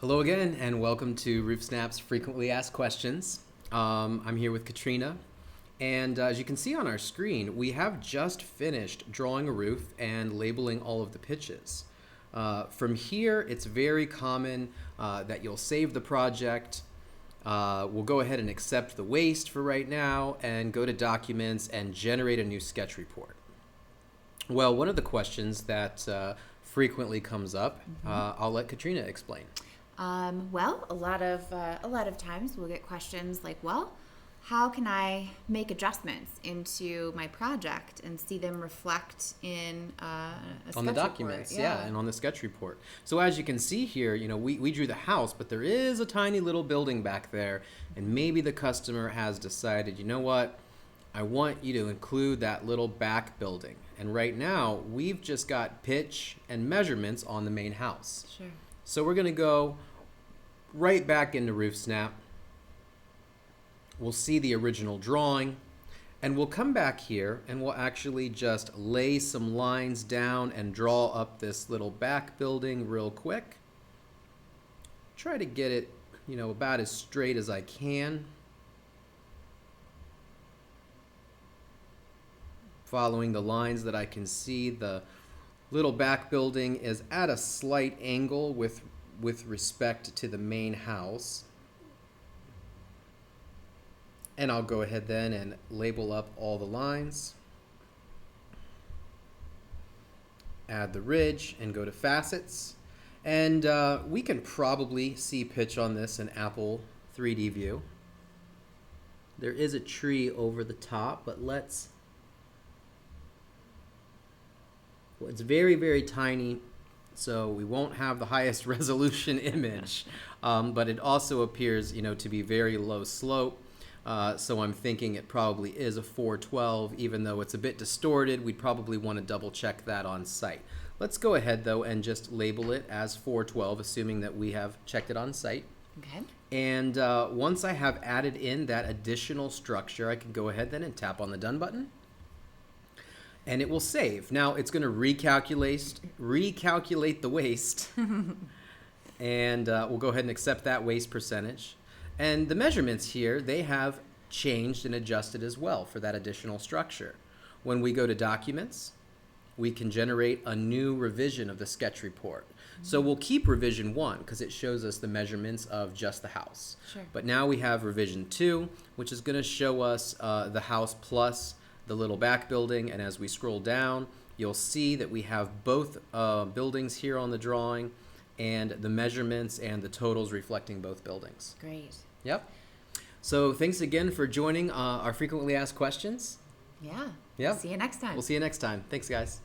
Hello again, and welcome to RoofSnap's Frequently Asked Questions. I'm here with Katrina, and as you can see on our screen, we have just finished drawing a roof and labeling all of the pitches. From here, it's very common that you'll save the project. We'll go ahead and accept the waste for right now and go to Documents and generate a new sketch report. Well, one of the questions that frequently comes up, I'll let Katrina explain. Well, a lot of times we'll get questions like, well, how can I make adjustments into my project and see them reflect in a sketch On the documents, report? yeah, and on the sketch report. So as you can see here, we drew the house, but there is a tiny little building back there, and maybe the customer has decided, you know what, I want you to include that little back building. And right now, we've just got pitch and measurements on the main house. Sure. So we're going to go right back into RoofSnap. We'll see the original drawing, and we'll come back here and we'll actually just lay some lines down and draw up this little back building real quick. Try to get it, about as straight as I can. Following the lines that I can see, the little back building is at a slight angle with respect to the main house. And I'll go ahead then and label up all the lines. Add the ridge and go to facets. And we can probably see pitch on this in Apple 3D view. There is a tree over the top, but it's very, very tiny, so we won't have the highest resolution image, but it also appears, to be very low slope. So I'm thinking it probably is a 412, even though it's a bit distorted. We'd probably want to double check that on site. Let's go ahead though and just label it as 412, assuming that we have checked it on site. Okay. And once I have added in that additional structure, I can go ahead then and tap on the done button. And it will save. Now it's going to recalculate the waste. And we'll go ahead and accept that waste percentage. And the measurements here, they have changed and adjusted as well for that additional structure. When we go to Documents, we can generate a new revision of the sketch report. So we'll keep revision 1 because it shows us the measurements of just the house. Sure. But now we have revision 2, which is going to show us the house plus the little back building, and as we scroll down, you'll see that we have both buildings here on the drawing, and the measurements and the totals reflecting both buildings. Great. Yep. So thanks again for joining our frequently asked questions. Yeah. Yep. See you next time. We'll see you next time. Thanks, guys.